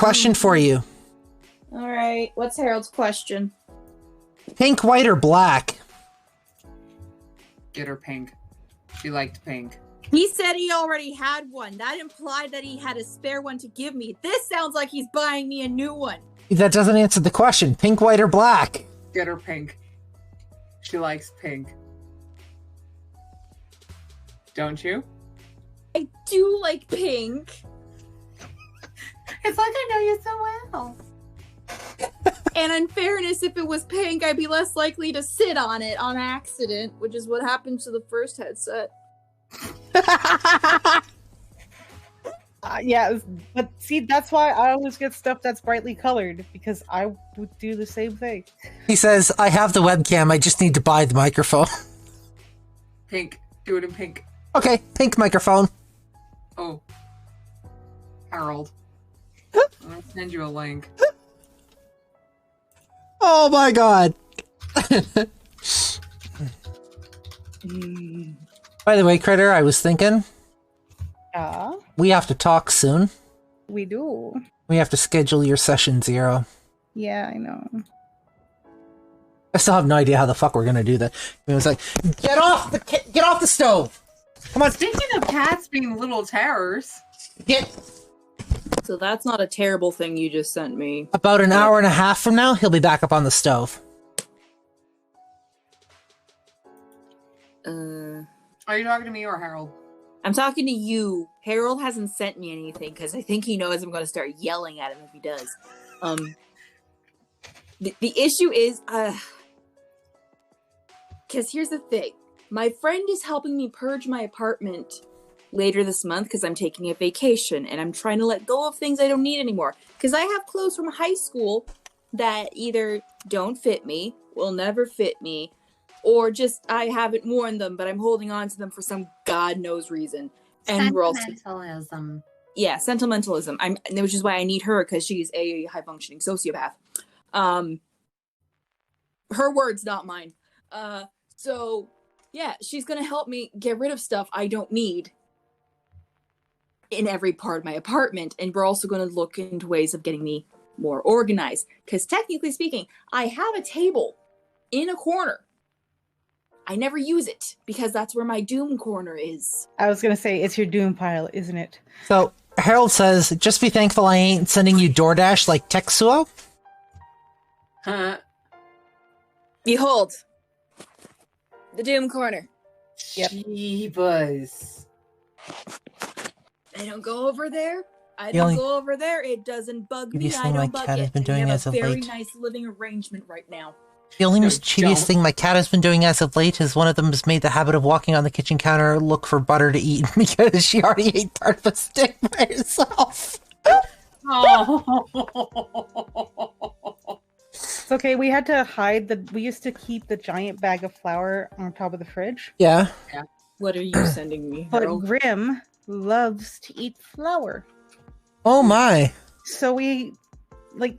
question for you. All right. What's Harold's question? Pink, white, or black? Get her pink. She liked pink. He said he already had one. That implied that he had a spare one to give me. This sounds like he's buying me a new one. That doesn't answer the question. Pink, white, or black? Get her pink. She likes pink. Don't you? I do like pink. It's like I know you so well. And in fairness, if it was pink, I'd be less likely to sit on it on accident, which is what happened to the first headset. Yeah, but see, that's why I always get stuff that's brightly colored, because I would do the same thing. He says, I have the webcam, I just need to buy the microphone. Pink. Do it in pink. Okay, pink microphone. Oh. Harold. I'll send you a link. Oh my god. By the way, Critter, I was thinking, Yeah, we have to talk soon. we do. We have to schedule your session 0. Yeah, I know. I still have no idea how the fuck we're gonna do that. It was like, get off the stove! Come on, Speaking of cats being little terrors. get... So that's not a terrible thing you just sent me. About an hour and a half from now, he'll be back up on the stove. Are you talking to me or Harold? I'm talking to you. Harold hasn't sent me anything because I think he knows I'm going to start yelling at him if he does. The issue is, because here's the thing. My friend is helping me purge my apartment later this month because I'm taking a vacation and I'm trying to let go of things I don't need anymore. Because I have clothes from high school that either don't fit me, will never fit me, or just I haven't worn them, but I'm holding on to them for some God knows reason. And we're also, Sentimentalism. yeah, sentimentalism. Which is why I need her, because she's a high functioning sociopath. Her words, not mine. So yeah, she's gonna help me get rid of stuff I don't need in every part of my apartment, and we're also gonna look into ways of getting me more organized. Because technically speaking, I have a table in a corner. I never use it because that's where my doom corner is. I was gonna say, it's your doom pile, isn't it? So, Harold says, just be thankful I ain't sending you DoorDash like Tetsuo. Huh? Behold, the doom corner. Yep. Jeebus. I don't go over there. I The don't only- go over there. It doesn't bug me. Previous I thing my don't bug cat has it. been doing we have as a of very late. nice living arrangement right now. The only No, mischievous don't. thing my cat has been doing as of late is one of them has made the habit of walking on the kitchen counter look for butter to eat because she already ate part of a stick by herself. Oh. It's okay, we had to hide we used to keep the giant bag of flour on top of the fridge. Yeah. What are you sending me, But Harold? Grim loves to eat flour. Oh my. So we, like,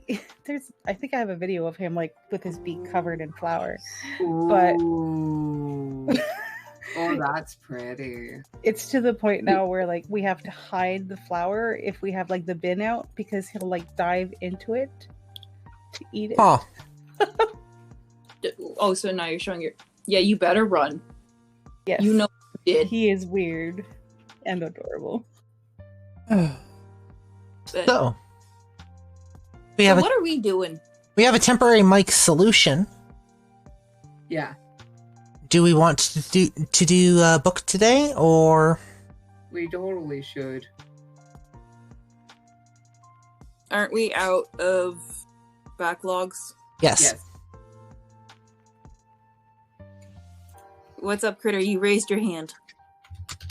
I think I have a video of him, like, with his beak covered in flour. But- Ooh. Oh, that's pretty. It's to the point now where, like, we have to hide the flour if we have, like, the bin out, because he'll, like, dive into it to eat it. Huh. Oh, so now you're showing your... Yeah, you better run. Yes. You know you did. He is weird and adorable. But- So, we so have what are we doing? a temporary mic solution. Yeah. Do we want to do a book today, or We totally should. Aren't we out of backlogs? yes? Yes. What's up, Critter? You raised your hand.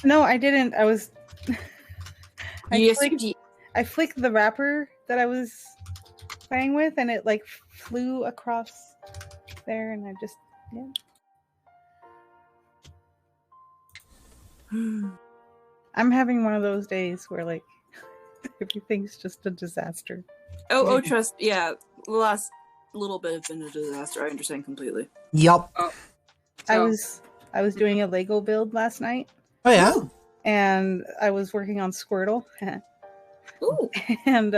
No, I didn't. I was. You I flicked the wrapper that I was playing with, and it like flew across there, and I just I'm having one of those days where like everything's just a disaster. Oh, trust. Yeah, the last little bit has been a disaster. I understand completely. Yup. I So- was doing a Lego build last night, Oh yeah. and I was working on Squirtle, Ooh. and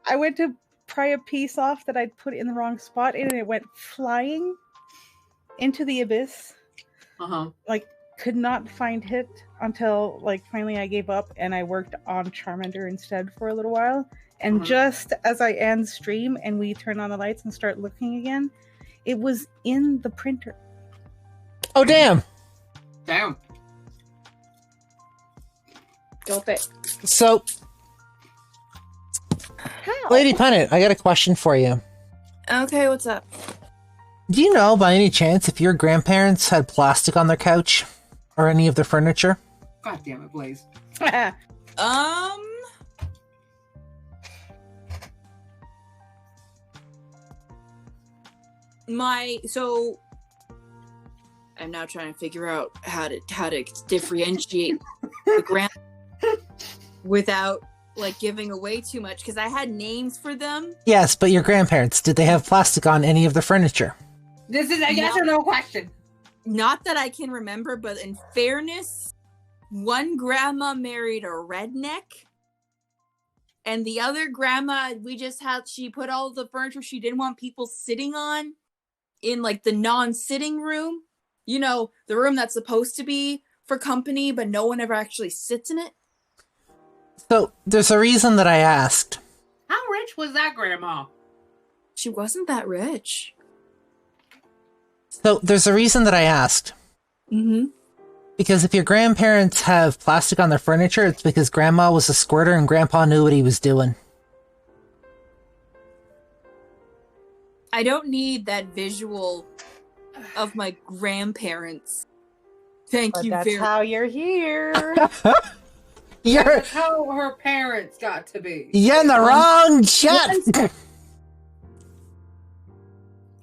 I went to pry a piece off that I'd put in the wrong spot, and it went flying into the abyss. Like, could not find it until, like, finally I gave up and I worked on Charmander instead for a little while. And just as I end stream and we turn on the lights and start looking again, it was in the printer. Oh, damn. Damn. Dope it. So, How? Lady Pennant, I got a question for you. Okay, what's up? Do you know, by any chance, if your grandparents had plastic on their couch or any of their furniture? God damn it, Blaze. So I'm now trying to figure out how to differentiate the grand without like giving away too much, because I had names for them. Yes, but your grandparents, did they have plastic on any of their furniture? This is a yes or no question. Not that I can remember, but in fairness, one grandma married a redneck, and the other grandma, she put all the furniture she didn't want people sitting on in like the non-sitting room. You know, the room that's supposed to be for company, but no one ever actually sits in it. So, there's a reason that I asked. How rich was that grandma? She wasn't that rich. So, there's a reason that I asked. Mm-hmm. Because if your grandparents have plastic on their furniture, it's because grandma was a squirter and grandpa knew what he was doing. I don't need that visual of my grandparents. Thank But you that's very much. how you're here. That's how her parents got to be. You're in the wrong chat!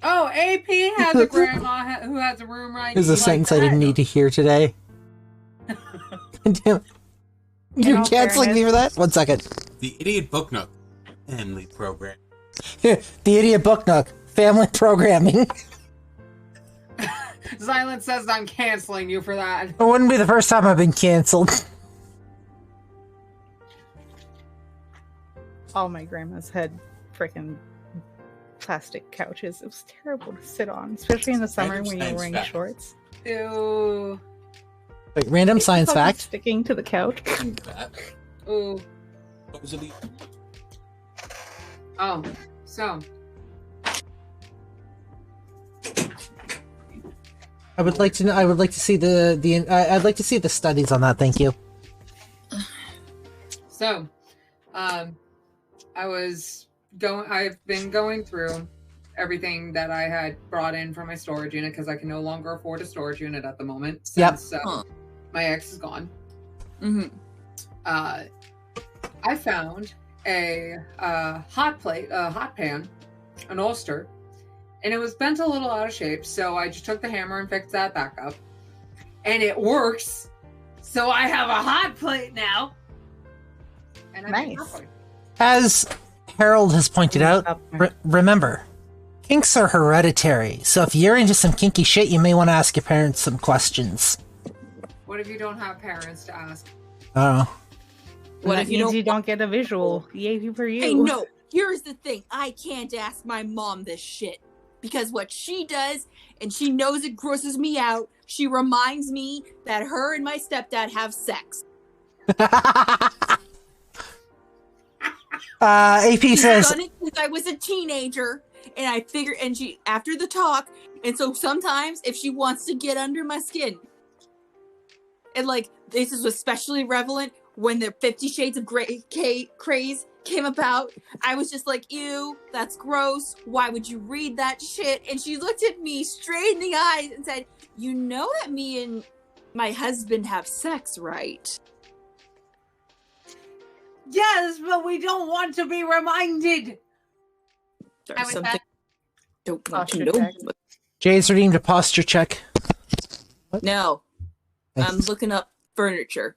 Oh, AP has a grandma who has a room right There's a sentence I didn't need to hear today. Damn. You're canceling me for that? 1 second. The Idiot Book Nook family program. The Idiot Book Nook family programming. Silence says I'm canceling you for that. It wouldn't be the first time I've been canceled. All my grandmas had freaking plastic couches. It was terrible to sit on, especially in the summer when you're wearing shorts. Ew. Wait, random science fact. Sticking to the couch. Ooh. Oh, so. I would like to know. I would like to see I'd like to see the studies on that. Thank you. So, I've been going through everything that I had brought in from my storage unit because I can no longer afford a storage unit at the moment since my ex is gone. Mm-hmm. I found a hot plate, a hot pan, an oyster, and it was bent a little out of shape, so I just took the hammer and fixed that back up. And it works! So I have a hot plate now! And Nice. As Harold has pointed out, remember, kinks are hereditary, so if you're into some kinky shit, you may want to ask your parents some questions. What if you don't have parents to ask? Oh. What if you don't get a visual? Yay for you. Hey, no. Here's the thing. I can't ask my mom this shit. Because what she does, and she knows it grosses me out, she reminds me that her and my stepdad have sex. AP says... She's done it since I was a teenager, and I figured, and she, after the talk, and so sometimes, if she wants to get under my skin, and like, this is especially relevant when the 50 Shades of Grey craze came about. I was just like, ew, that's gross. Why would you read that shit? And she looked at me straight in the eyes and said, you know that me and my husband have sex, right? Yes, but we don't want to be reminded. There's something that? don't want to Posture know. check. Jay's redeemed a posture check. No, I'm looking up furniture.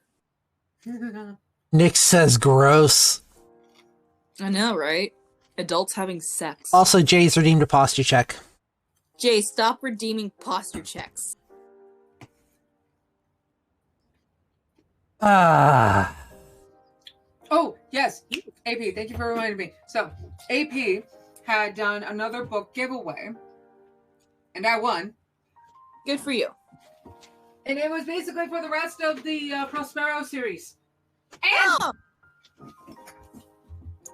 Nick says gross. I know, right? Adults having sex. Also, Jay's redeemed a posture check. Jay, stop redeeming posture checks. Ah. Oh, yes. AP, thank you for reminding me. So, AP had done another book giveaway, and I won. Good for you. And it was basically for the rest of the Prospero series. And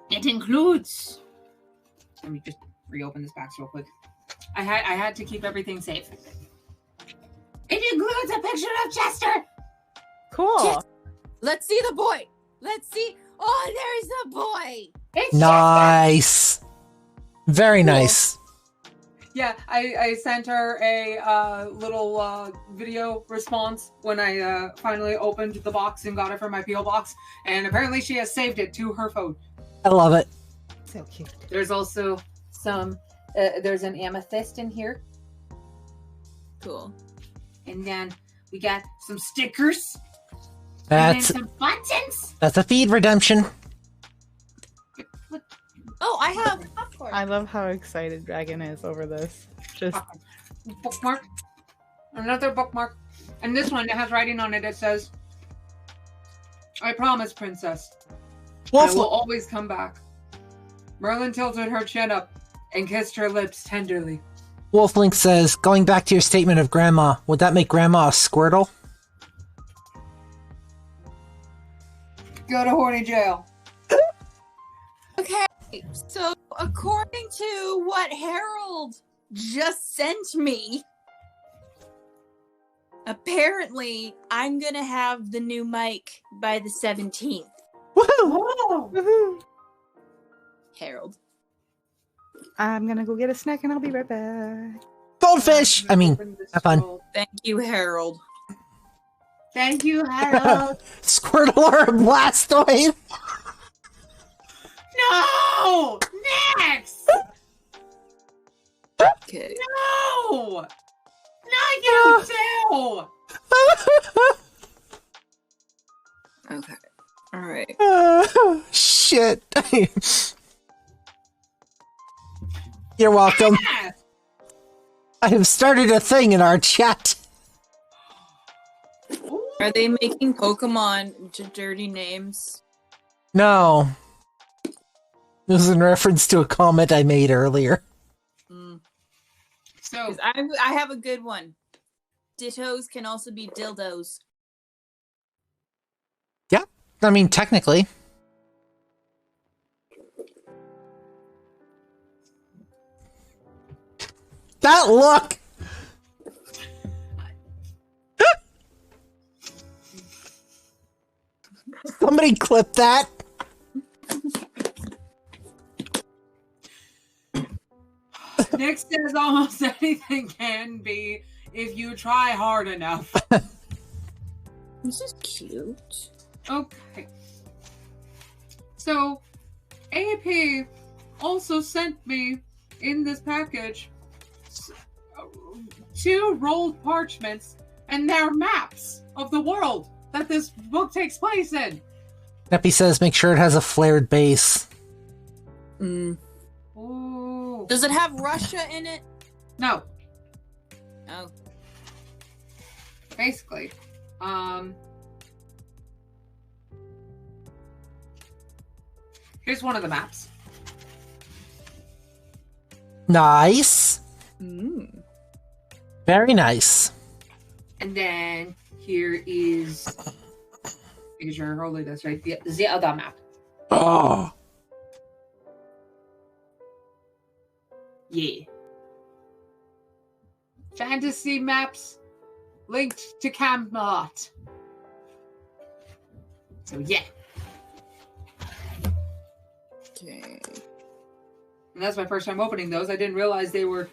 it includes... Let me just reopen this box real quick. I had to keep everything safe. It includes a picture of Chester. Cool. Let's see the boy. Let's see. Oh, there's the boy. It's Nice. Very nice. Yeah, I sent her a little video response when I finally opened the box and got it from my P.O. box. And apparently she has saved it to her phone. I love it. So cute. There's also some, there's an amethyst in here. Cool. And then we got some stickers. That's and then some buttons. a feed redemption. Oh, I have popcorn. I love how excited Dragon is over this. Just Bookmark. Another bookmark. And this one, it has writing on it. It says, I promise, princess. I will always come back. Merlin tilted her chin up and kissed her lips tenderly. Wolflink says, going back to your statement of grandma, would that make grandma a Squirtle? Go to horny jail. Okay, so according to what Harold just sent me, apparently I'm gonna have the new mic by the 17th. Woohoo! woohoo. Harold. I'm gonna go get a snack and I'll be right back. Goldfish! I mean, have fun. Thank you, Harold. Thank you, Harold. Squirtle or a Blastoise? No! Next! Okay. No! Not you too! Okay. All right. Shit. You're welcome. Yeah. I have started a thing in our chat. Are they making Pokemon dirty names? No. This is in reference to a comment I made earlier. So 'Cause I have a good one. Dittos can also be dildos. Yeah, I mean, technically. That look! Somebody clip that. Nick says almost anything can be if you try hard enough. This is cute. Okay. So, AP also sent me in this package 2 rolled parchments and their maps of the world that this book takes place in. Neppy says make sure it has a flared base. Mm. Ooh. Does it have Russia in it? No, Oh. basically. Here's one of the maps. Nice. Mm. Very nice. And then here is, making sure Holy that's right, the other map. Oh. Yeah. Fantasy maps linked to Camelot. So yeah. Okay. And that's my first time opening those. I didn't realize they were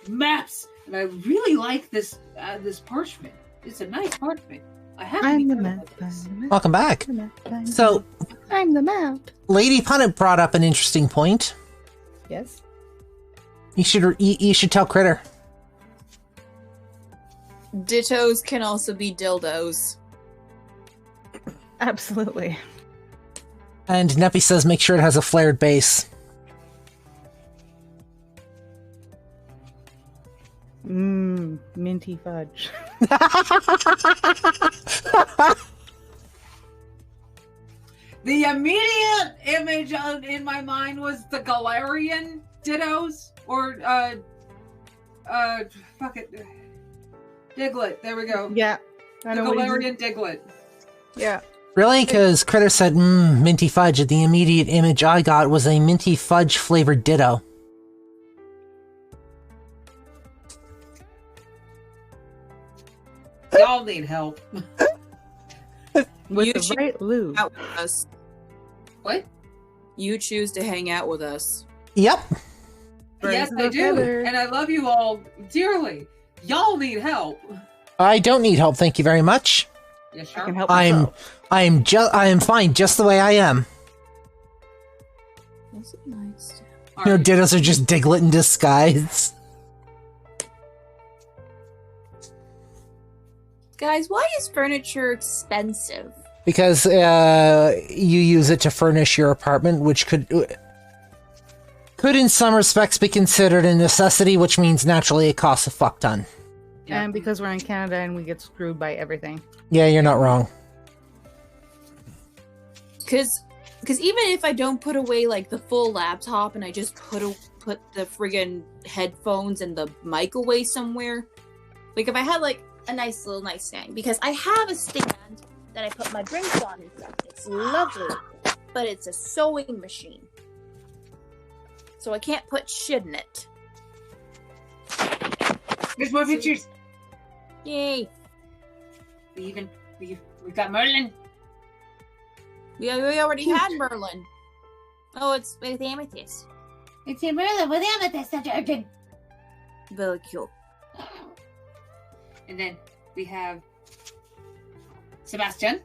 maps. And I really like this this parchment. It's a nice parchment. I have I'm to the be map. careful with this. Welcome back. So, I'm the map. Lady Punnett brought up an interesting point. Yes. You should tell Critter. Dittos can also be dildos. Absolutely. And Neppy says make sure it has a flared base. Minty fudge. The immediate image in my mind was the Galarian dittos, or fuck it, Diglett. There we go. Yeah. The Galarian Diglett. Yeah. Really? Because Critter said, minty fudge. The immediate image I got was a minty fudge flavored ditto. Y'all need help. With You the right lube. Out with us. What? You choose to hang out with us. Yep. Yes, Birds I of a do. feather. And I love you all dearly. Y'all need help. I don't need help, thank you very much. Yeah, I sure. can help I am fine just the way I am. That's nice. All You know, right. dittos are just Diglett in disguise. Guys, why is furniture expensive? Because you use it to furnish your apartment, which could in some respects be considered a necessity, which means naturally it costs a fuck ton. Yeah. And because we're in Canada and we get screwed by everything. Yeah, you're not wrong. Because even if I don't put away like the full laptop and I just put the friggin' headphones and the mic away somewhere, like if I had like a nice little nightstand, because I have a stand that I put my drinks on and stuff. It's lovely, but it's a sewing machine, so I can't put shit in it. There's more pictures. Yay! We got Merlin. We already had Merlin. Oh, it's with amethyst. It's a Merlin with amethyst detergent. Very cute. And then we have Sebastian.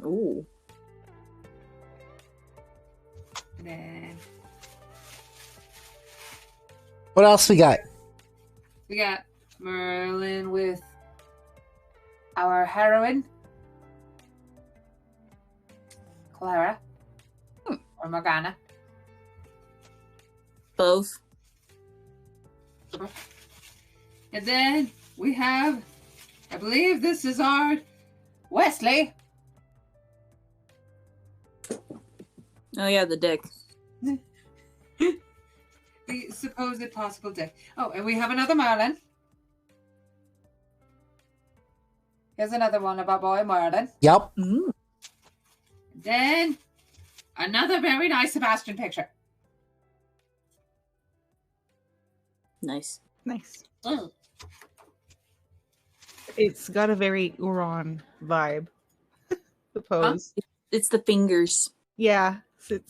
Ooh. And then What else we got? we got Merlin with our heroine, Clara. Or Morgana. Both. And then we have, I believe this is our Wesley. Oh yeah, the dick. The supposed possible dick. Oh, and we have another Merlin. Here's another one about boy Merlin. Yep. Then another very nice Sebastian picture. Nice. Nice. Mm. It's got a very Uran vibe. The pose. It's the fingers. Yeah.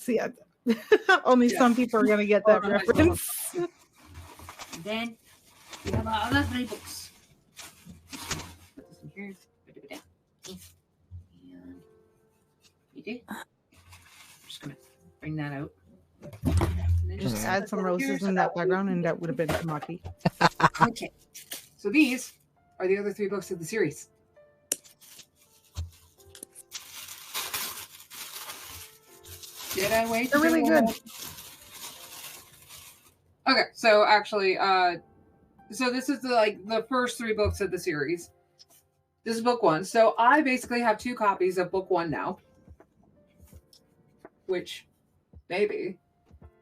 Yeah. Only some people are going to get that reference. And then we have our other 3 books. Put this in here. And you do. I'm just gonna bring that out. And then Just add some roses in that background and that would have been Tamaki. Okay. So these are the other 3 books of the series. Did I wait? They're really good. Okay, so actually, so this is the first 3 books of the series. This is book 1. So I basically have 2 copies of book 1 now. Which, maybe.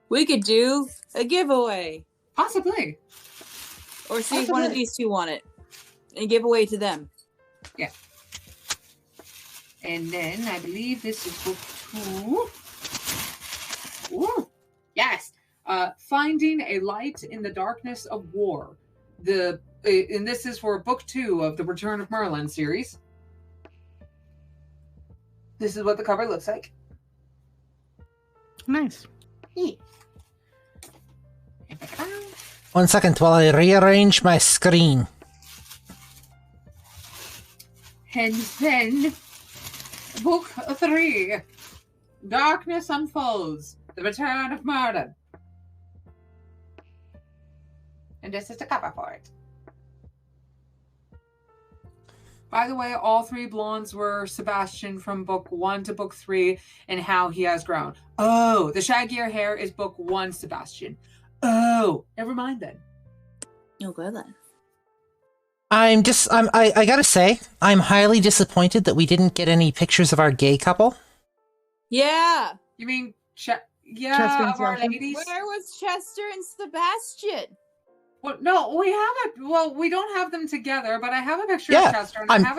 We could do a giveaway. Possibly. Or see if one of these 2 want it. And give away to them. Yeah. And then I believe this is book 2. Ooh, yes. Finding a Light in the Darkness of War. And this is for book 2 of the Return of Merlin series. This is what the cover looks like. Nice. One second while I rearrange my screen. And then book 3, Darkness Unfolds, The Return of Merlin. And this is the cover for it. By the way, all 3 blondes were Sebastian from book 1 to book 3 and how he has grown. Oh, the shaggier hair is book 1 Sebastian. Oh, never mind then. Oh, good then. I gotta say, I'm highly disappointed that we didn't get any pictures of our gay couple. Yeah. You mean Chester yeah, and of Our Sebastian? Ladies? Where was Chester and Sebastian? Well, no, we don't have them together, but I have a picture Yeah, of Chester, and I have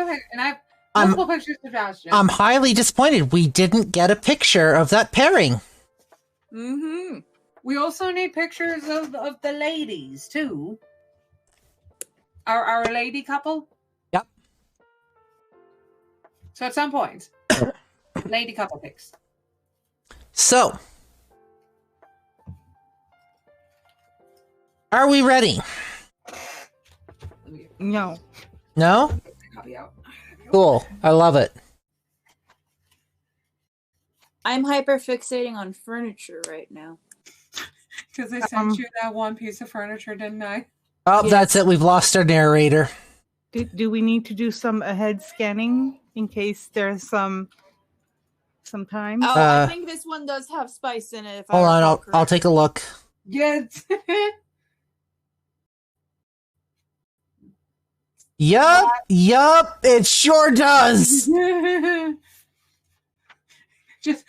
I'm- multiple pictures of Sebastian. I'm highly disappointed we didn't get a picture of that pairing. Mm-hmm. We also need pictures of the ladies too. Our lady couple. Yep. So at some point, lady couple pics. So, are we ready? No. No? Copy out. Cool. I love it. I'm hyperfixating on furniture right now. Because I sent you that one piece of furniture, didn't I? Oh, Yes. that's it. We've lost our narrator. Do we need to do some ahead scanning in case there's some time? Oh, I think this one does have spice in it. If Hold I on, recall I'll take a look. Yes. Yup, it sure does. Just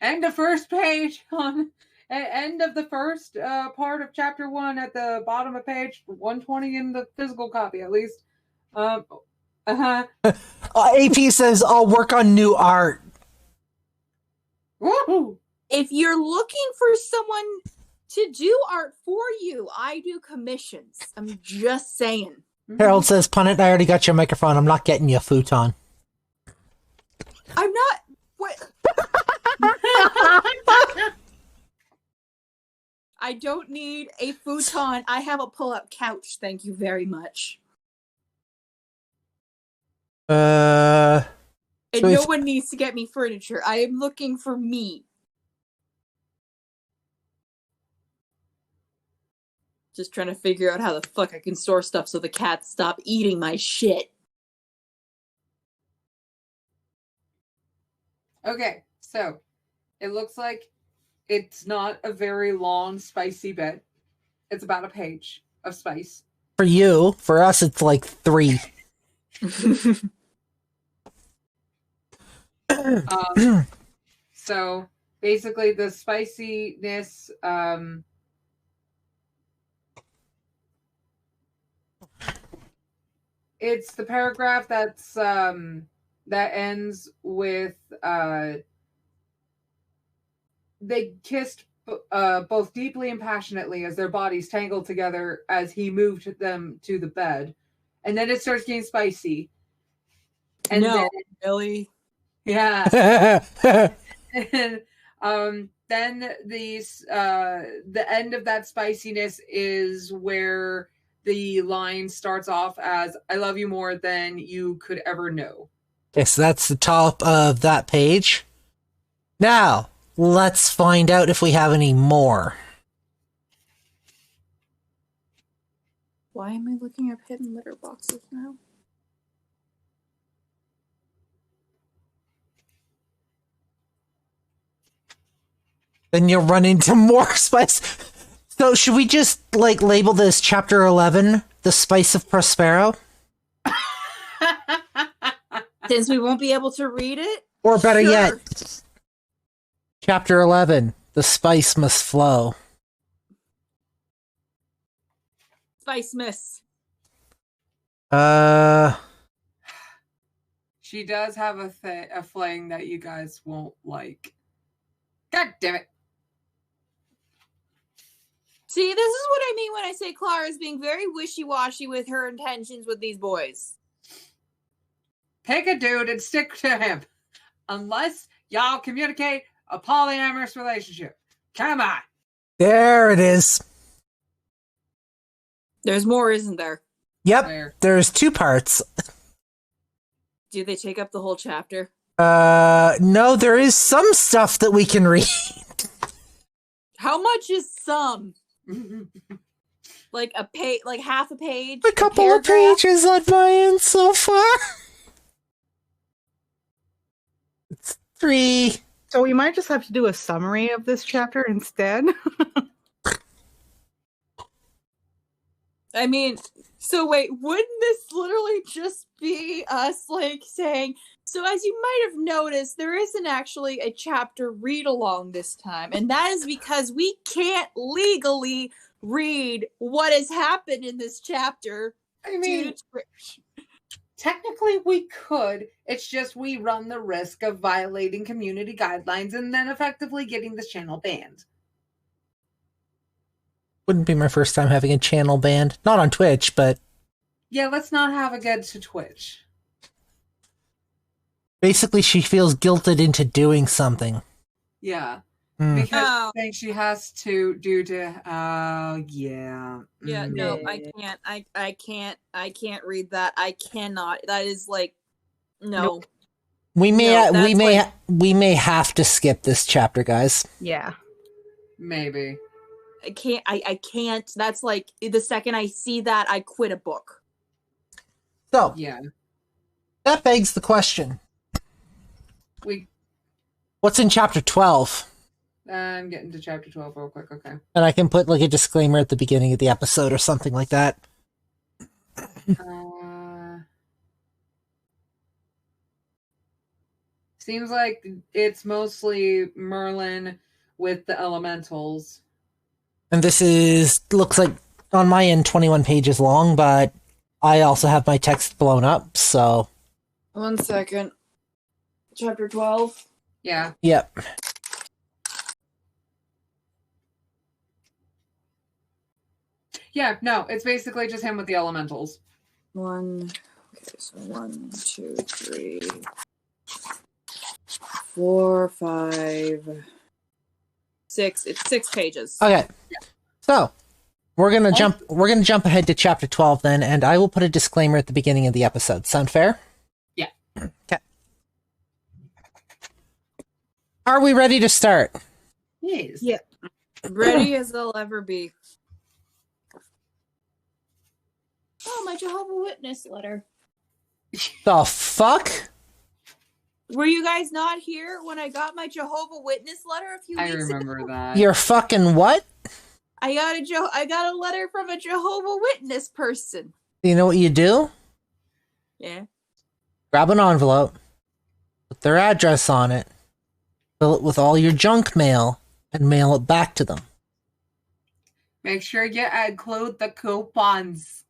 end the first page on end of the first part of chapter 1 at the bottom of page 120 in the physical copy, at least. AP says I'll work on new art. Woo! if you're looking for someone to do art for you, I do commissions. I'm just saying. Harold says, Punnett, I already got your microphone. I'm not getting you a futon. I'm not. What? I don't need a futon. I have a pull-up couch. Thank you very much. So And no one needs to get me furniture. I am looking for me. Just trying to figure out how the fuck I can store stuff so the cats stop eating my shit. Okay, so it looks like it's not a very long, spicy bit. It's about a page of spice. For you, for us, it's like 3. So basically, the spiciness. It's the paragraph that's that ends with they kissed both deeply and passionately as their bodies tangled together as he moved them to the bed, and then it starts getting spicy. And no, then, really? yeah. And then the end of that spiciness is where the line starts off as "I love you more than you could ever know." Okay, so that's the top of that page. Now, let's find out if we have any more. Why am I looking up hidden litter boxes now? Then you'll run into more spice. So should we just, like, label this chapter 11, The Spice of Prospero? Since we won't be able to read it? Or better Sure. yet, chapter 11, The Spice Must Flow. Spice Miss. She does have a fling that you guys won't like. God damn it. See, this is what I mean when I say Clara's being very wishy-washy with her intentions with these boys. Pick a dude and stick to him. Unless y'all communicate a polyamorous relationship. Come on. There it is. There's more, isn't there? Yep, There. there's 2 parts. Do they take up the whole chapter? No, there is some stuff that we can read. How much is some? Like a page, like half a page? A couple of paragraph? pages on my end so far. It's 3. So we might just have to do a summary of this chapter instead. I mean, so wait, wouldn't this literally just be us like saying, So as you might have noticed, there isn't actually a chapter read-along this time, and that is because we can't legally read what has happened in this chapter. I mean, technically we could. It's just we run the risk of violating community guidelines and then effectively getting this channel banned. Wouldn't be my first time having a channel banned. Not on Twitch, but... Yeah, let's not have it get to Twitch. Basically, she feels guilted into doing something. Yeah. Because I think she has to due to yeah. Yeah, no, I can't. I can't read that. I cannot. That is like no. Nope. We may have to skip this chapter, guys. Yeah. Maybe. I can't. That's like the second I see that, I quit a book. So, yeah. That begs the question. What's in chapter 12? I'm getting to chapter 12 real quick, okay. And I can put like a disclaimer at the beginning of the episode or something like that. Seems like it's mostly Merlin with the elementals. And this looks like on my end 21 pages long, but I also have my text blown up, so. 1 second. Chapter 12? Yeah. Yep. Yeah, no, it's basically just him with the elementals. 1, 2, 3, 4, 5, 6. It's 6 pages. Okay. Yeah. So, we're gonna jump ahead to chapter 12 then, and I will put a disclaimer at the beginning of the episode. Sound fair? Yeah. Okay. Are we ready to start? Yes. Yeah. Ready as I'll ever be. Oh, my Jehovah's Witness letter. The fuck? Were you guys not here when I got my Jehovah's Witness letter a few weeks ago? I remember that. You're fucking what? I got a letter from a Jehovah's Witness person. You know what you do? Yeah. Grab an envelope, put their address on it, fill it with all your junk mail, and mail it back to them. Make sure you include the coupons.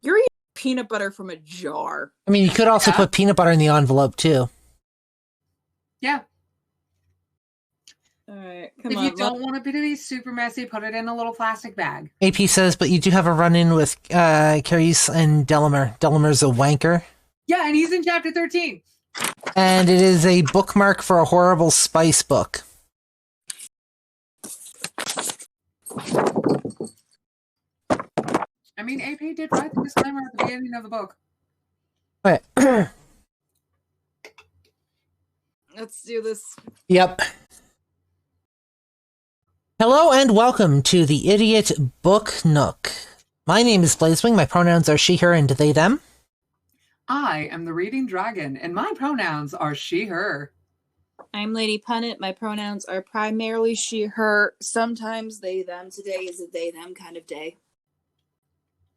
You're eating peanut butter from a jar. I mean, you could also put peanut butter in the envelope, too. Yeah. All right, if you don't want it to be super messy, put it in a little plastic bag. AP says, but you do have a run-in with Carice and Delamer. Delamer's a wanker. Yeah, and he's in chapter 13. And it is a bookmark for a horrible spice book. I mean, AP did write the disclaimer at the beginning of the book. Okay. Let's do this. Yep. Hello and welcome to the Idiot Book Nook. My name is Blazewing. My pronouns are she, her, and they, them. I am the Reading Dragon, and my pronouns are she, her. I'm Lady Punnett. My pronouns are primarily she, her, sometimes they, them. Today is a they, them kind of day.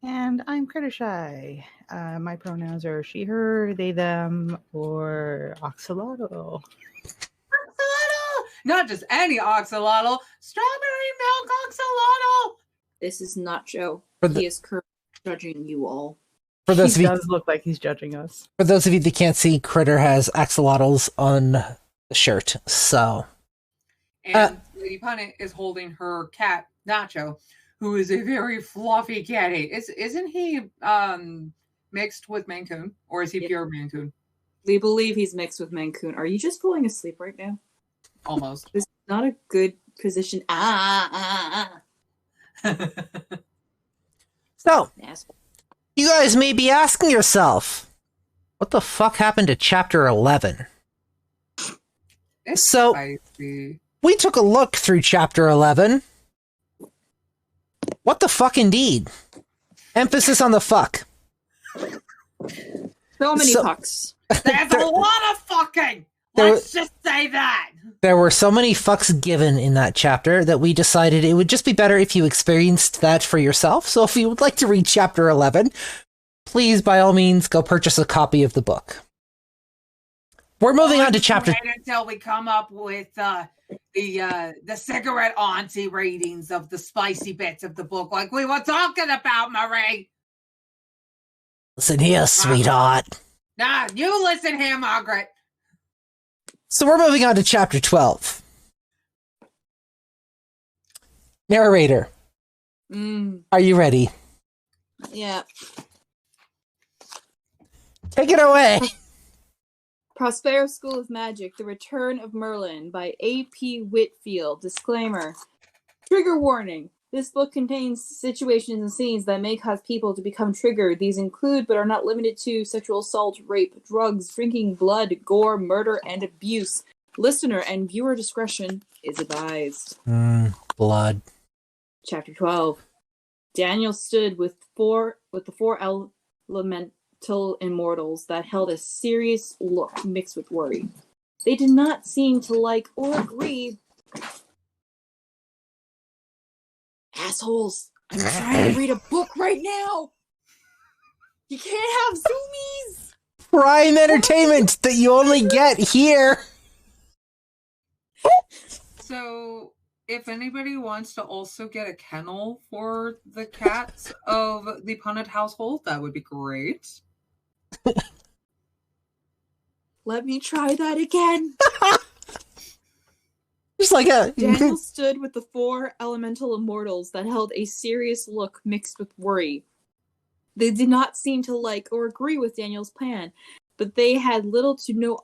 And I'm Crittershy. My pronouns are she, her, they, them, or oxalotl. Oxalotl! Not just any oxalotl. Strawberry milk oxalotl! This is not Joe. He is currently judging you all. For those He of you, does look like he's judging us. For those of you that can't see, Critter has axolotls on the shirt, so. And Lady Punnett is holding her cat, Nacho, who is a very fluffy kitty. Isn't he mixed with Maine Coon? Or is he pure Maine Coon? We believe he's mixed with Maine Coon. Are you just falling asleep right now? Almost. This is not a good position. So, Asshole. you guys may be asking yourself, what the fuck happened to chapter 11? It's So, spicy. We took a look through chapter 11. What the fuck indeed? Emphasis on the fuck. So many fucks. There's a lot of fucking! Let's just say that! There were so many fucks given in that chapter that we decided it would just be better if you experienced that for yourself. So if you would like to read chapter 11, please, by all means, go purchase a copy of the book. We're moving on to chapter... Wait until we come up with the cigarette auntie ratings of the spicy bits of the book, like we were talking about, Marie. Listen here, sweetheart. Nah, you listen here, Margaret. So we're moving on to chapter 12. Narrator, are you ready? Yeah. Take it away. Prospero School of Magic, The Return of Merlin by A.P. Whitfield. Disclaimer. Trigger warning. This book contains situations and scenes that may cause people to become triggered. These include, but are not limited to, sexual assault, rape, drugs, drinking blood, gore, murder, and abuse. Listener and viewer discretion is advised. Blood. Chapter 12. Daniel stood with the four elemental immortals that held a serious look mixed with worry. They did not seem to like or agree. Assholes! I'm trying to read a book right now! You can't have zoomies! Prime entertainment that you only get here! So, if anybody wants to also get a kennel for the cats of the Punnett household, that would be great. Let me try that again. Just like a... Daniel stood with the four elemental immortals that held a serious look mixed with worry. They did not seem to like or agree with Daniel's plan, but they had little to no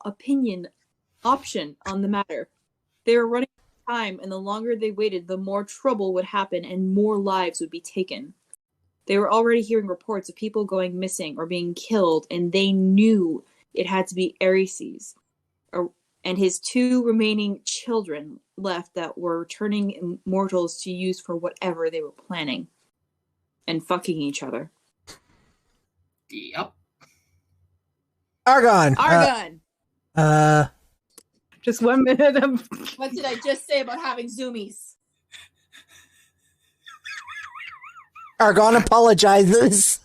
option on the matter. They were running out of time, and the longer they waited, the more trouble would happen and more lives would be taken. They were already hearing reports of people going missing or being killed, and they knew it had to be Ares and his two remaining children left that were turning immortals to use for whatever they were planning. And fucking each other. Yep. Argon! Just 1 minute of... What did I just say about having zoomies? Argon apologizes.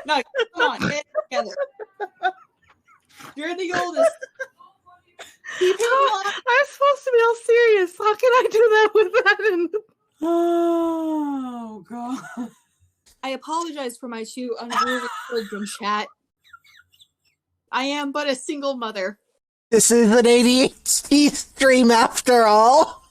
No, come on, get it together. You're the oldest. I'm supposed to be all serious. How can I do that with that? Oh, God. I apologize for my two unruly children, chat. I am but a single mother. This is an ADHD stream after all.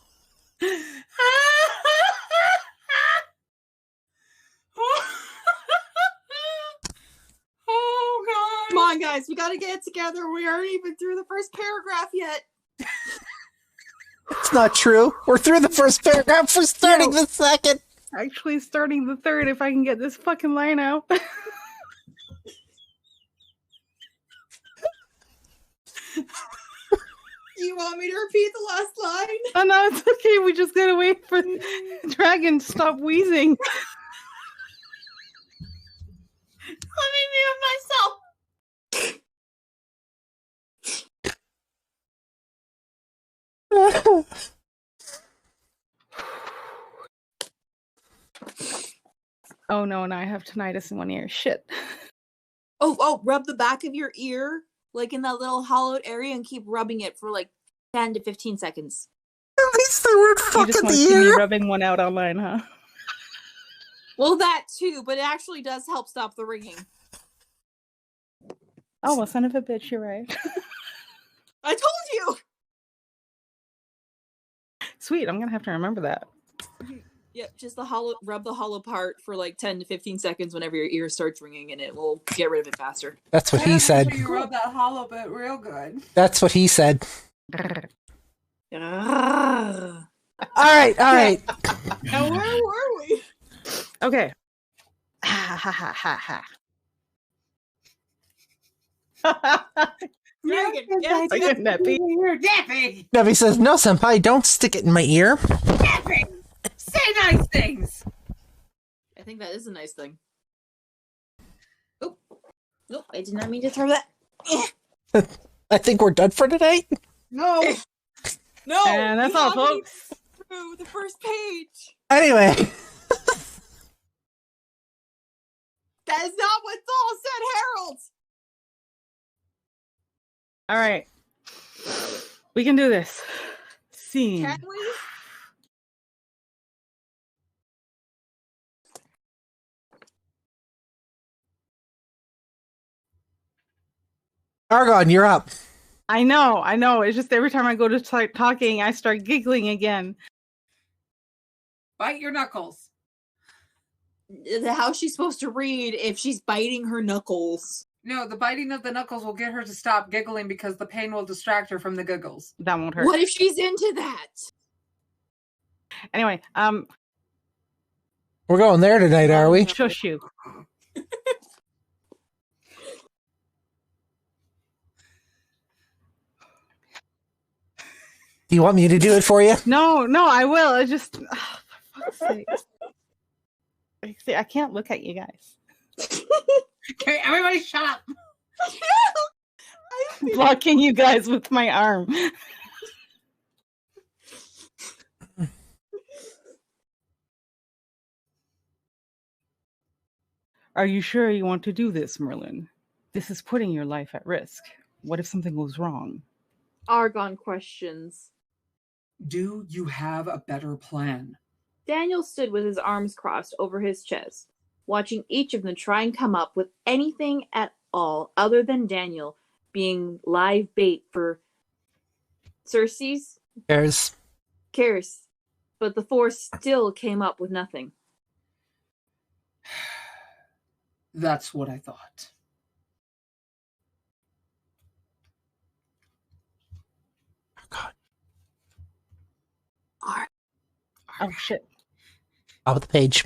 Oh, God. Come on, guys. We gotta get it together. We aren't even through the first paragraph yet. It's not true. We're through the first paragraph. We're starting the second. Actually, starting the third if I can get this fucking line out. You want me to repeat the last line? Oh no, it's okay. We just gotta wait for the dragon to stop wheezing. Let me mute myself. Oh no, and I have tinnitus in one ear. Shit. Oh, rub the back of your ear, like in that little hollowed area, and keep rubbing it for like 10 to 15 seconds. At least they weren't You fucking just want to the see me ear. rubbing one out online, huh? Well, that too, but it actually does help stop the ringing. Oh, well, son of a bitch, you're right. I told you! Sweet, I'm gonna have to remember that. Yep, just rub the hollow part for like 10 to 15 seconds whenever your ear starts ringing, and it will get rid of it faster. That's what he said. You rub that hollow bit real good. That's what he said. Ah. All right. Now where were we? Okay. Ha ha ha ha ha. Dragon, yes. I get Neppy. You're Deppy! Debbie says, "No, senpai, don't stick it in my ear." Deppy! Say nice things! I think that is a nice thing. Oh, nope, I did not mean to throw that. I think we're done for tonight. No, no, And that's we all, haven't even folks. through the first page. Anyway, That is not what Saul said, Harold! All right. We can do this. Scene. Can we? Argon, you're up. I know. It's just every time I go to start talking, I start giggling again. Bite your knuckles. How's she supposed to read if she's biting her knuckles? No, the biting of the knuckles will get her to stop giggling because the pain will distract her from the giggles. That won't hurt. What if she's into that? Anyway, We're going there tonight, are we? shush you. Do you want me to do it for you? No, I will. I just, for fuck's sake. See, I can't look at you guys. Okay, everybody shut up. I'm blocking you guys with my arm. Are you sure you want to do this, Merlin? This is putting your life at risk. What if something goes wrong? Argon questions. Do you have a better plan? Daniel stood with his arms crossed over his chest, watching each of them try and come up with anything at all other than Daniel being live bait for Circe's Cares. But the four still came up with nothing. That's what I thought. God. Oh, shit. Top of the page.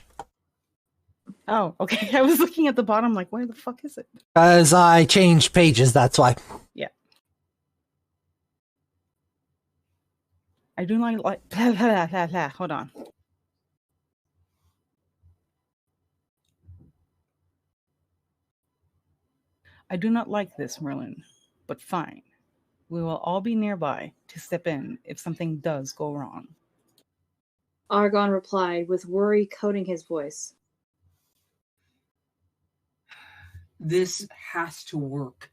Oh, okay. I was looking at the bottom like, where the fuck is it? Because I changed pages, that's why. Yeah. I do not like... Hold on. I do not like this, Merlin, but fine. We will all be nearby to step in if something does go wrong. Argon replied, with worry coating his voice. This has to work.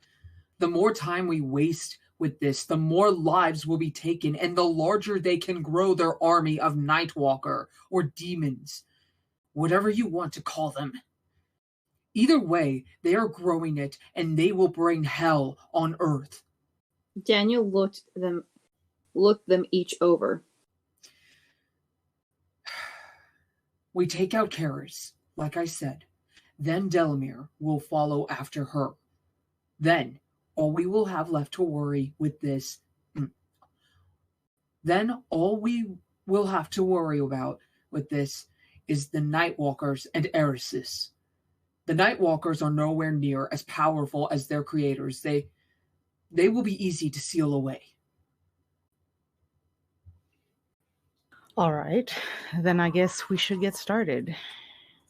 The more time we waste with this, the more lives will be taken, and the larger they can grow their army of Nightwalker or demons, whatever you want to call them. Either way, they are growing it, and they will bring hell on Earth. Daniel looked them each over. We take out Karis, like I said. Then Delamere will follow after her. Then, all we will have left to worry with this... Then, all we will have to worry about with this is the Nightwalkers and Erisys. The Nightwalkers are nowhere near as powerful as their creators. They will be easy to seal away. All right. Then I guess we should get started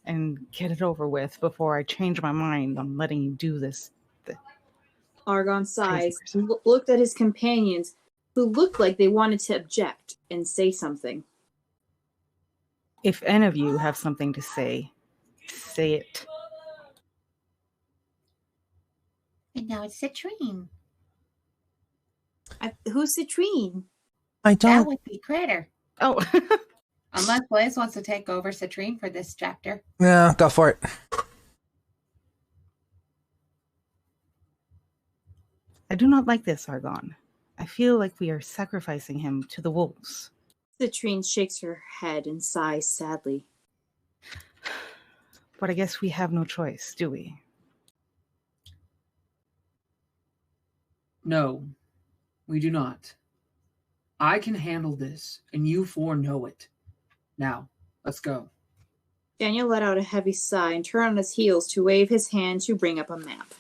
and get it over with before I change my mind on letting you do this. Argon sighed and looked at his companions, who looked like they wanted to object and say something. If any of you have something to say it. And now it's Citrine. Who's Citrine? I don't... That would be Critter. Oh. Unless Blaze wants to take over Citrine for this chapter. Yeah, go for it. I do not like this, Argon. I feel like we are sacrificing him to the wolves. Citrine shakes her head and sighs sadly. But I guess we have no choice, do we? No, we do not. I can handle this, and you four know it. Now, let's go. Daniel let out a heavy sigh and turned on his heels to wave his hand to bring up a map.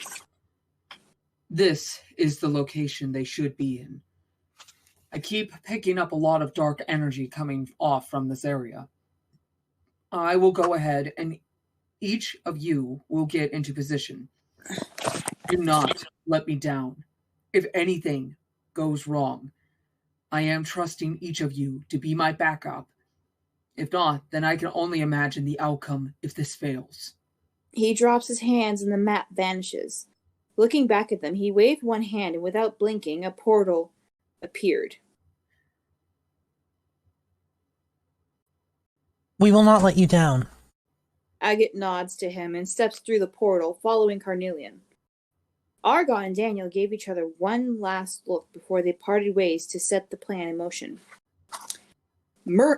This is the location they should be in. I keep picking up a lot of dark energy coming off from this area. I will go ahead and each of you will get into position. Do not let me down. If anything goes wrong, I am trusting each of you to be my backup. If not, then I can only imagine the outcome if this fails. He drops his hands and the map vanishes. Looking back at them, he waved one hand and without blinking, a portal appeared. We will not let you down. Agate nods to him and steps through the portal, following Carnelian. Argon and Daniel gave each other one last look before they parted ways to set the plan in motion.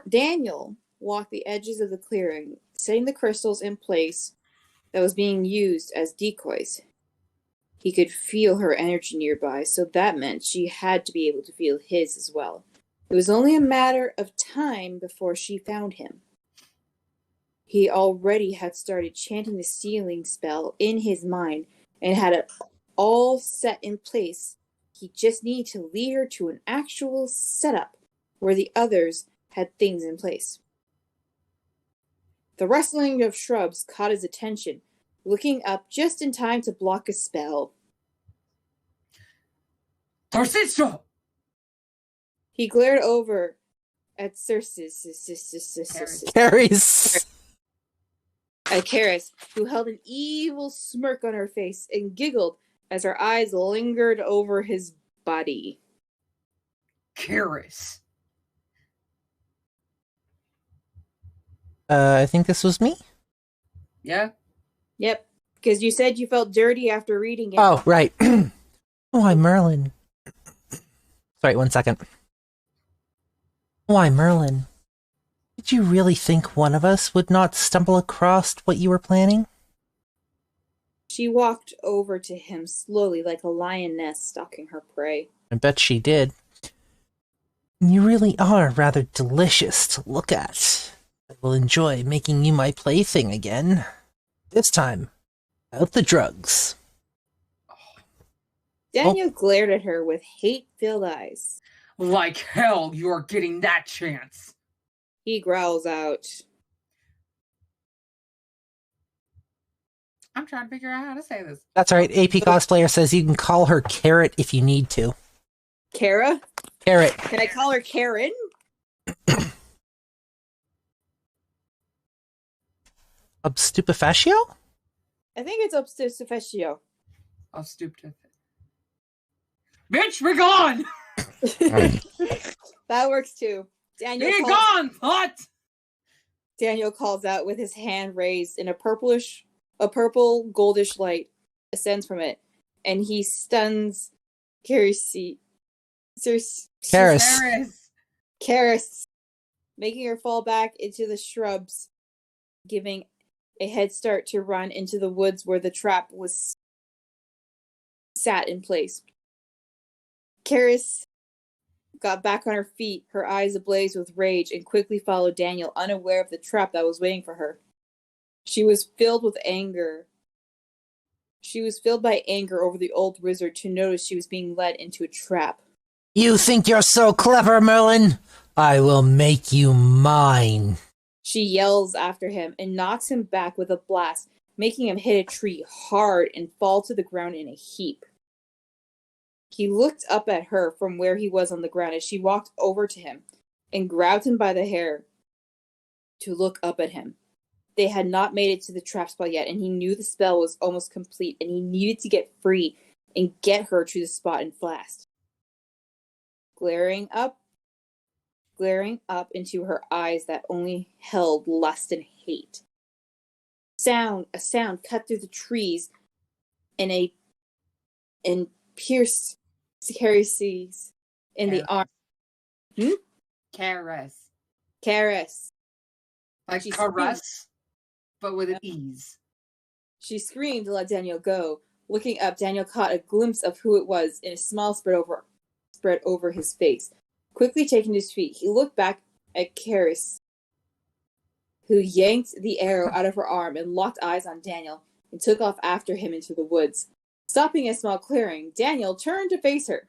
Daniel walked the edges of the clearing, setting the crystals in place that was being used as decoys. He could feel her energy nearby, so that meant she had to be able to feel his as well. It was only a matter of time before she found him. He already had started chanting the sealing spell in his mind and had it all set in place. He just needed to lead her to an actual setup where the others had things in place. The rustling of shrubs caught his attention, looking up just in time to block a spell. Tarsisto! He glared over at Karis, who held an evil smirk on her face and giggled as her eyes lingered over his body. Karis. I think this was me? Yeah. Yep, because you said you felt dirty after reading it. Oh, right. Why, Merlin? Sorry, 1 second. Why, Merlin? Did you really think one of us would not stumble across what you were planning? She walked over to him slowly like a lioness stalking her prey. I bet she did. You really are rather delicious to look at. I will enjoy making you my plaything again. This time, without the drugs. Daniel glared at her with hate-filled eyes. Like hell you're getting that chance. He growls out. I'm trying to figure out how to say this. That's right. AP Cosplayer says you can call her Carrot if you need to. Kara? Carrot. Can I call her Karen? Obstupefatio? I think it's obstupefatio. Obstuptive. Bitch, we're gone! That works too. Be gone, what? Daniel calls out with his hand raised, and a purple goldish light ascends from it, and he stuns Karis, making her fall back into the shrubs, giving a head start to run into the woods where the trap was sat in place. Karis got back on her feet, her eyes ablaze with rage, and quickly followed Daniel, unaware of the trap that was waiting for her. She was filled with anger. She was filled by anger over the old wizard to notice she was being led into a trap. You think you're so clever, Merlin? I will make you mine. She yells after him and knocks him back with a blast, making him hit a tree hard and fall to the ground in a heap. He looked up at her from where he was on the ground as she walked over to him and grabbed him by the hair to look up at him. They had not made it to the trap spot yet, and he knew the spell was almost complete, and he needed to get free and get her to the spot and fast. Glaring up into her eyes that only held lust and hate. A sound cut through the trees and pierced Karis in the arm. Karis. Like caress, but with an ease. She screamed to let Daniel go. Looking up, Daniel caught a glimpse of who it was, and a smile spread over his face. Quickly taking his feet, he looked back at Karis, who yanked the arrow out of her arm and locked eyes on Daniel and took off after him into the woods. Stopping a small clearing, Daniel turned to face her.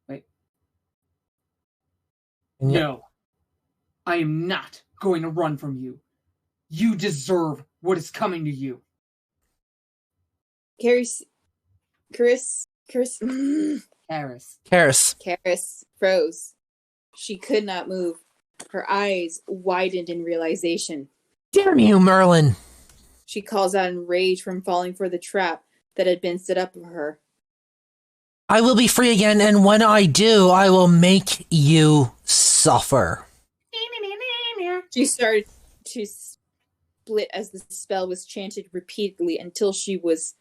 Wait. No. I am not going to run from you. You deserve what is coming to you. Karis froze. She could not move. Her eyes widened in realization. Damn you, Merlin! She calls out in rage from falling for the trap that had been set up for her. I will be free again, and when I do, I will make you suffer. She started to split as the spell was chanted repeatedly until she was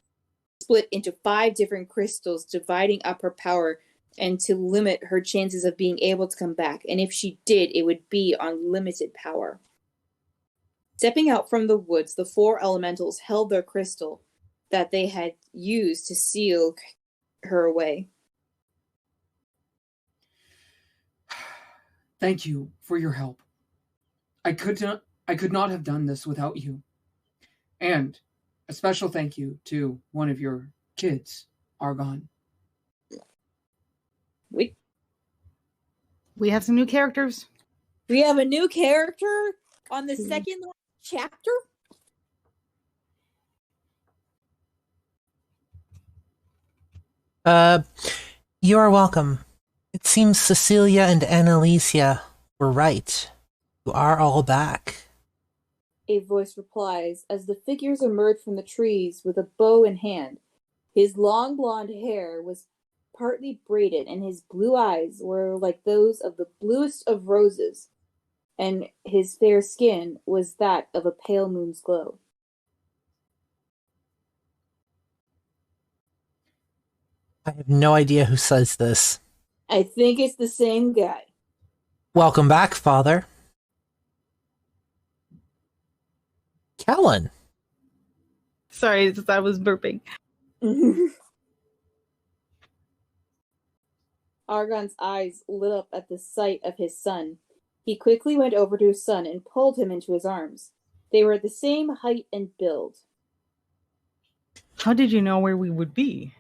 split into 5 different crystals, dividing up her power and to limit her chances of being able to come back. And if she did, it would be on limited power. Stepping out from the woods, the 4 elementals held their crystal that they had used to seal her away. Thank you for your help. I could not have done this without you. And a special thank you to one of your kids, Argon. We have some new characters. We have a new character on the second chapter? You are welcome. It seems Cecilia and Annalicia were right. You are all back. A voice replies as the figures emerge from the trees with a bow in hand. His long blonde hair was partly braided, and his blue eyes were like those of the bluest of roses, and his fair skin was that of a pale moon's glow. I have no idea who says this. I think it's the same guy. Welcome back, Father. Callan. Sorry, I was burping. Argon's eyes lit up at the sight of his son. He quickly went over to his son and pulled him into his arms. They were the same height and build. How did you know where we would be?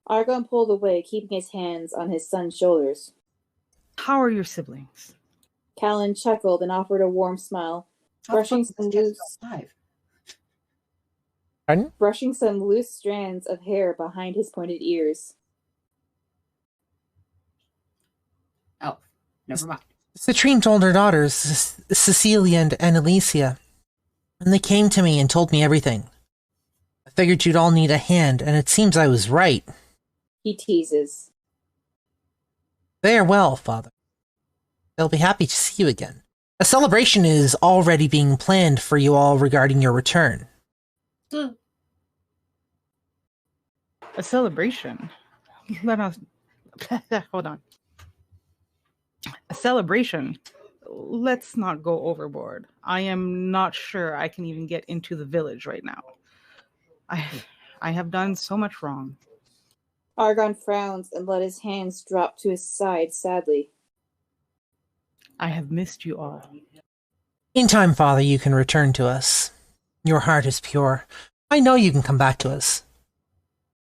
Argon pulled away, keeping his hands on his son's shoulders. How are your siblings? Callan chuckled and offered a warm smile, brushing some loose strands of hair behind his pointed ears. Oh, never mind. Citrine told her daughters, Cecilia and Annalicia, and they came to me and told me everything. I figured you'd all need a hand, and it seems I was right. He teases. They are well, Father. They'll be happy to see you again. A celebration is already being planned for you all regarding your return. A celebration? Hold on. A celebration? Let's not go overboard. I am not sure I can even get into the village right now. I have done so much wrong. Argon frowns and let his hands drop to his side sadly. I have missed you all. In time, Father, you can return to us. Your heart is pure. I know you can come back to us.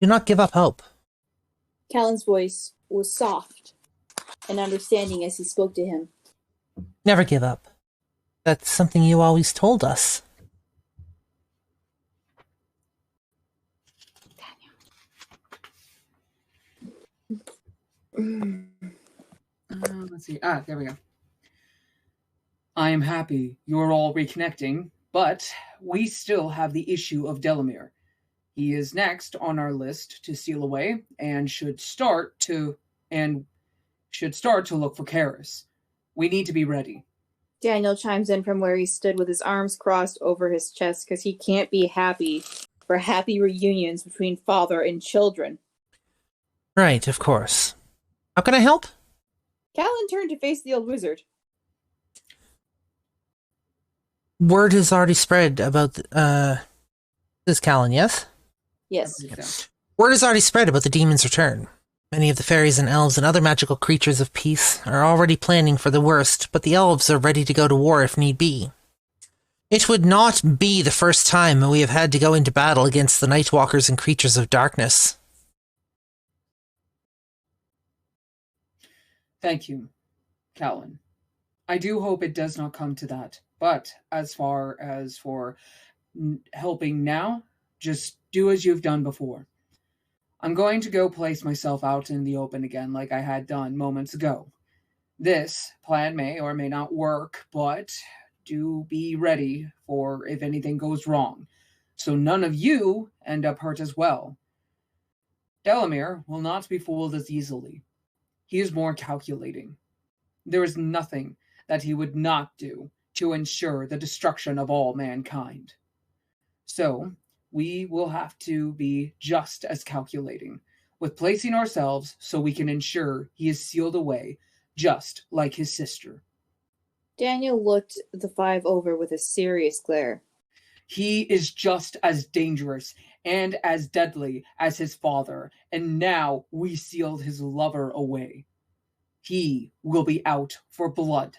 Do not give up hope. Callan's voice was soft and understanding as he spoke to him. Never give up. That's something you always told us. Let's see. There we go. I am happy you're all reconnecting, but we still have the issue of Delamere. He is next on our list to seal away and should start to look for Karis. We need to be ready. Daniel chimes in from where he stood with his arms crossed over his chest because he can't be happy for happy reunions between father and children. Right, of course. How can I help? Callan turned to face the old wizard. Word has already spread about this is Callan, yes? Yes. Word has already spread about the demon's return. Many of the fairies and elves and other magical creatures of peace are already planning for the worst, but the elves are ready to go to war if need be. It would not be the first time we have had to go into battle against the Nightwalkers and creatures of darkness. Thank you, Callan. I do hope it does not come to that. But as far as for helping now, just do as you've done before. I'm going to go place myself out in the open again like I had done moments ago. This plan may or may not work, but do be ready for if anything goes wrong, so none of you end up hurt as well. Delamere will not be fooled as easily. He is more calculating. There is nothing that he would not do to ensure the destruction of all mankind. So, we will have to be just as calculating, with placing ourselves so we can ensure he is sealed away, just like his sister. Daniel looked the five over with a serious glare. He is just as dangerous and as deadly as his father, and now we sealed his lover away. He will be out for blood.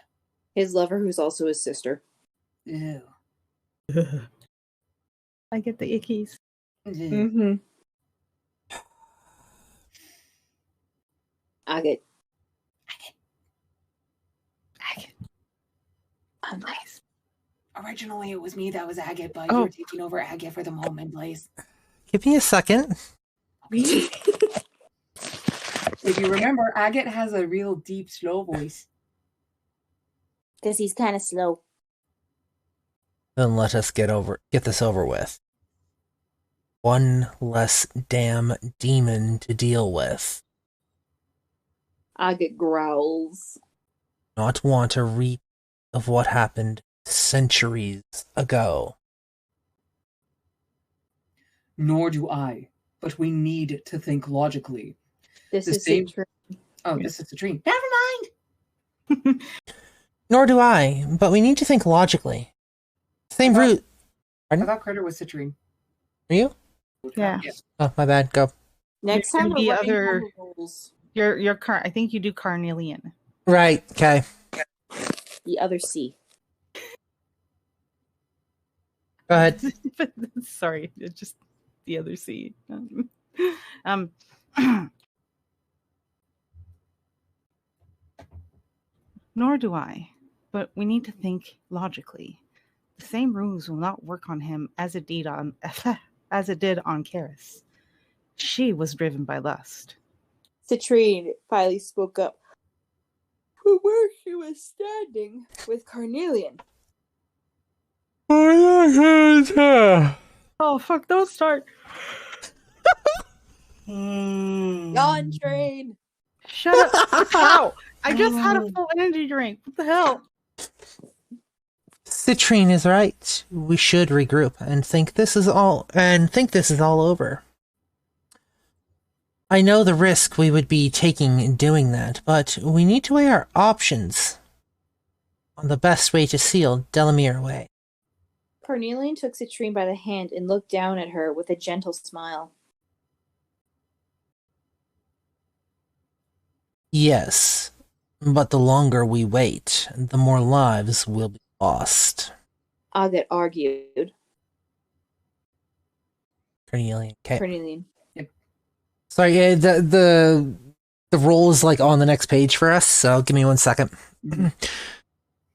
His lover, who's also his sister. Ew. I get the ickies. Mm-hmm. Agate. I'm nice. Originally, it was me that was Agate, but you're taking over Agate for the moment, Blaze. Give me a second. If you remember, Agate has a real deep, slow voice. Because he's kind of slow. Then let us get this over with. One less damn demon to deal with. Agate growls. Not want a repeat of what happened centuries ago. Nor do I, but we need to think logically. This is a dream. Oh, this is a dream. Never mind. Nor do I, but we need to think logically. Same route. I thought Critter was Citrine. Are you? Yeah. Oh, my bad. Go. Next time the we're other running rules. your I think you do carnelian. Right. Okay. The other C. Go ahead. Sorry, it's just the other C. Nor do I, but we need to think logically. The same rules will not work on him as it did on Karis. She was driven by lust. Citrine finally spoke up from where she was standing with Carnelian. Oh, fuck, don't start. Yawn train. Shut up. Ow. I just had a full energy drink. What the hell? Citrine is right. We should regroup and think this is all over. I know the risk we would be taking in doing that, but we need to weigh our options on the best way to seal Delamere away. Carnelian took Citrine by the hand and looked down at her with a gentle smile. Yes, but the longer we wait, the more lives will be lost. Agate argued. Carnelian. Okay. Carnelian. Yep. Sorry, yeah, the roll is like on the next page for us, so give me 1 second.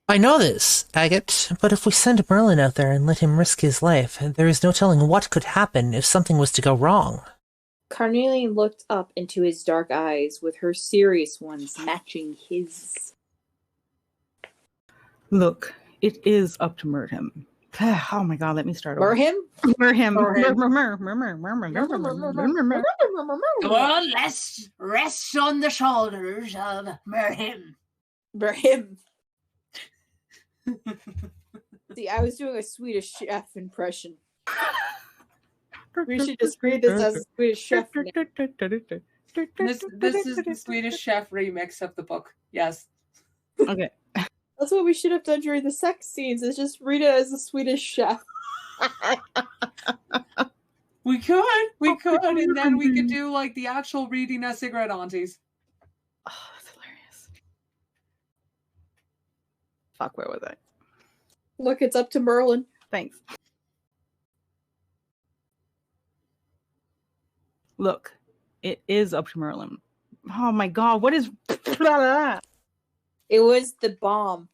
I know this, Agate, but if we send Merlin out there and let him risk his life, there is no telling what could happen if something was to go wrong. Carnelian looked up into his dark eyes with her serious ones matching his. Look, it is up to Merhim. Oh my god, let me start over. Merhim? Merhim. Come on, let's rest on the shoulders of Merhim. Merhim. See, I was doing a Swedish chef impression. We should just read this as a Swedish chef. This is the Swedish chef remix of the book. Yes. Okay. That's what we should have done during the sex scenes, is just read it as a Swedish chef. We could, and then we could do like the actual reading as cigarette aunties. Oh, that's hilarious. Fuck, where was I? Look, it's up to Merlin. Thanks. Look, it is up to Merlin. Oh my god, what is... It was the bomb.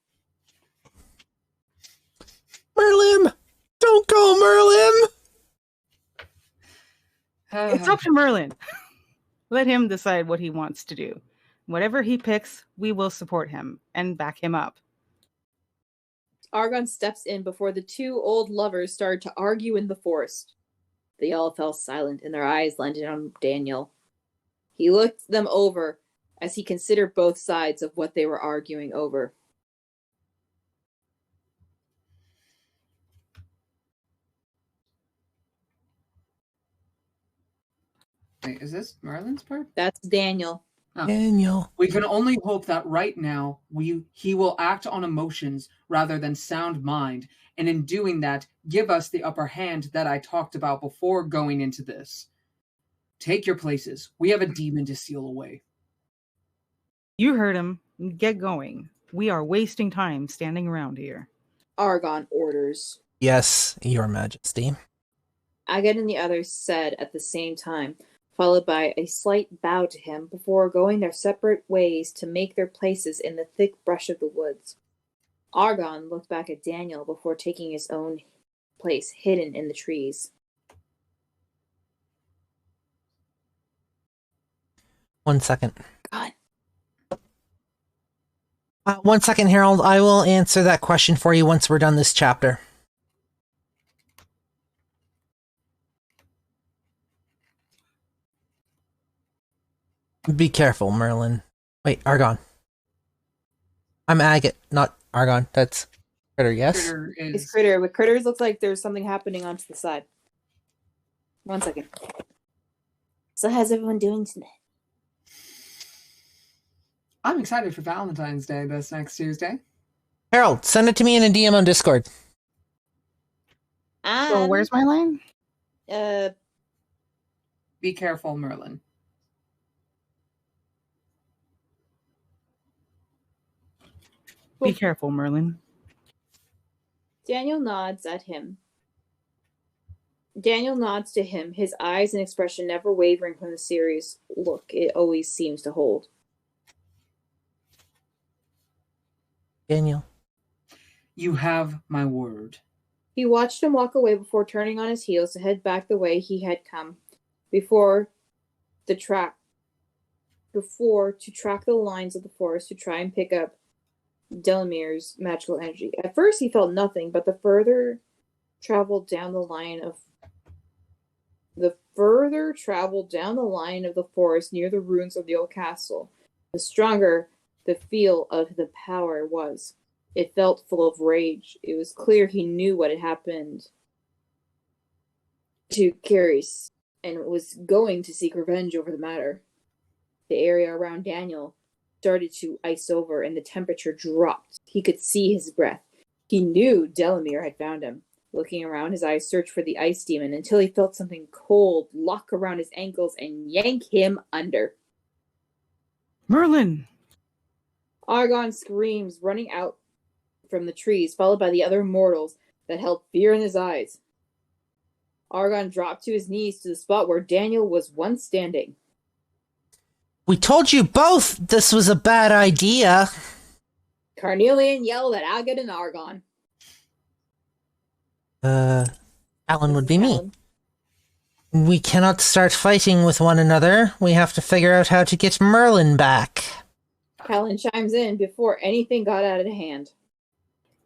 Merlin! Don't go, Merlin! It's up to Merlin. Let him decide what he wants to do. Whatever he picks, we will support him and back him up. Argon steps in before the two old lovers started to argue in the forest. They all fell silent and their eyes landed on Daniel. He looked them over as he considered both sides of what they were arguing over. Wait, is this Merlin's part? That's Daniel. Oh. Daniel. We can only hope that right now he will act on emotions rather than sound mind, and in doing that, give us the upper hand that I talked about before going into this. Take your places. We have a demon to seal away. You heard him. Get going. We are wasting time standing around here. Argon orders. Yes, Your Majesty. Agate and the others said at the same time, followed by a slight bow to him before going their separate ways to make their places in the thick brush of the woods. Argon looked back at Daniel before taking his own place hidden in the trees. 1 second. God. 1 second, Harold. I will answer that question for you once we're done this chapter. Be careful, Merlin. Wait, Argon. I'm Agate, not Argon. That's Critter, yes? Critter It's Critter, but Critters looks like there's something happening onto the side. 1 second. So how's everyone doing today? I'm excited for Valentine's Day this next Tuesday. Harold, send it to me in a DM on Discord. So where's my line? Be careful, Merlin. Be careful, Merlin. Daniel nods at him. Daniel nods to him, his eyes and expression never wavering from the serious look it always seems to hold. Daniel. You have my word. He watched him walk away before turning on his heels to head back the way he had come, before to track the lines of the forest to try and pick up Delamere's magical energy. At first he felt nothing, but the further traveled down the line of the forest near the ruins of the old castle, the stronger the feel of the power was. It felt full of rage. It was clear he knew what had happened to Carice and was going to seek revenge over the matter. The area around Daniel started to ice over and the temperature dropped. He could see his breath. He knew Delamere had found him. Looking around, his eyes searched for the ice demon until he felt something cold lock around his ankles and yank him under. Merlin! Argon screams, running out from the trees, followed by the other mortals that held fear in his eyes. Argon dropped to his knees to the spot where Daniel was once standing. We told you both this was a bad idea. Carnelian yelled at Agate and Argon. Alan would be me. We cannot start fighting with one another. We have to figure out how to get Merlin back. Callan chimes in before anything got out of hand.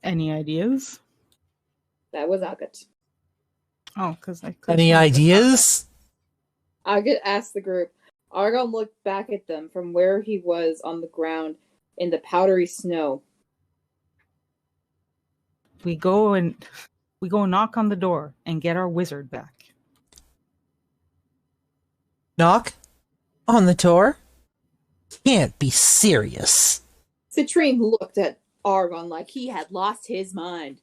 Any ideas? That was Agate. Oh, because I could. Any ideas? Agate asked the group. Argon looked back at them from where he was on the ground in the powdery snow. We go knock on the door and get our wizard back. Knock? On the door? Can't be serious. Citrine looked at Argon like he had lost his mind.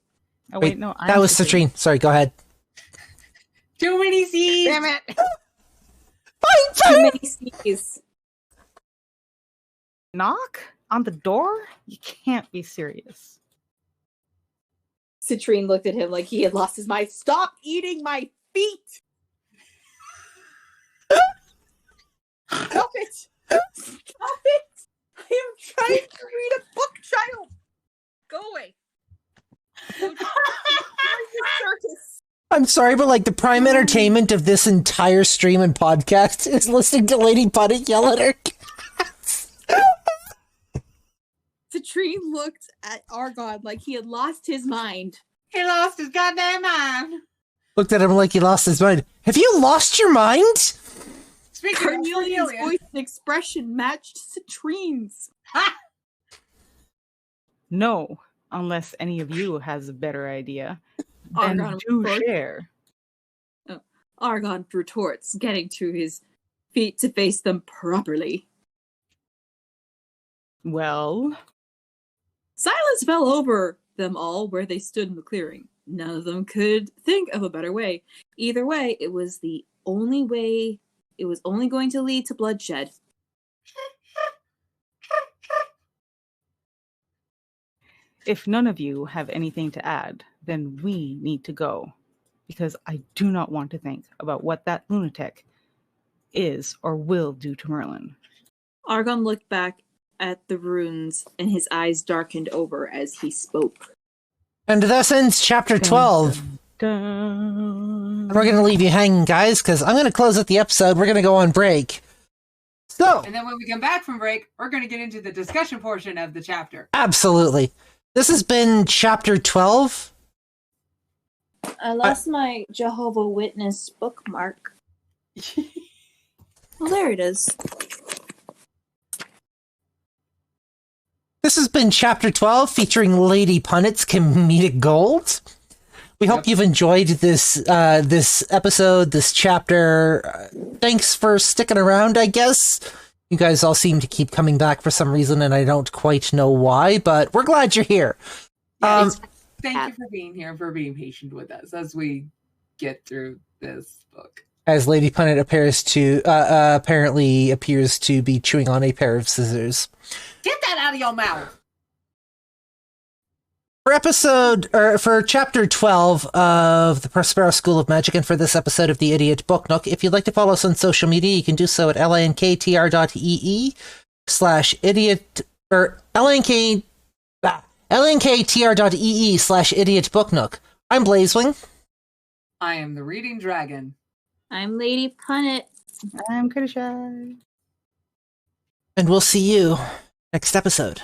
Oh, wait, no. That was Citrine. Sorry, go ahead. Too many seeds! Damn it! Too many C's. Knock? On the door? You can't be serious. Citrine looked at him like he had lost his mind. Stop eating my feet! Stop it! Stop it! I am trying to read a book, child! Go away. Go to circus. I'm sorry, but like the prime entertainment of this entire stream and podcast is listening to Lady Bunny yell at her cats. Citrine looked at Argon like he had lost his mind. He lost his goddamn mind. Looked at him like he lost his mind. Have you lost your mind? Speaking Cornelius' of voice and expression matched Citrine's. No, unless any of you has a better idea. Argon And do retorts. share. Argon retorts, getting to his feet to face them properly. Well, Silence fell over them all where they stood in the clearing. None of them could think of a better way. Either way, it was the only way. It was only going to lead to bloodshed. if none of you have anything to add, then we need to go. Because I do not want to think about what that lunatic is or will do to Merlin. Argon looked back at the runes and his eyes darkened over as he spoke. And thus ends chapter 12. Dun. We're going to leave you hanging, guys, because I'm going to close out the episode. We're going to go on break. So, And then when we come back from break, we're going to get into the discussion portion of the chapter. absolutely. This has been chapter 12. I lost my Jehovah Witness bookmark. Well, there it is. This has been chapter 12 featuring Lady Punnet's comedic gold. We hope you've enjoyed this this episode, this chapter. Thanks for sticking around, I guess. You guys all seem to keep coming back for some reason, and I don't quite know why, but we're glad you're here. Yeah, thank you for being here and for being patient with us as we get through this book. As Lady Punnet apparently appears to be chewing on a pair of scissors. Get that out of your mouth! For chapter 12 of the Prospero School of Magic, and for this episode of the Idiot Book Nook, if you'd like to follow us on social media, you can do so at linktr.ee/idiot, or linktr.ee/idiot book nook. I'm Blazewing. I am the Reading Dragon. I'm Lady Punnet. I'm Kadisha. And we'll see you next episode.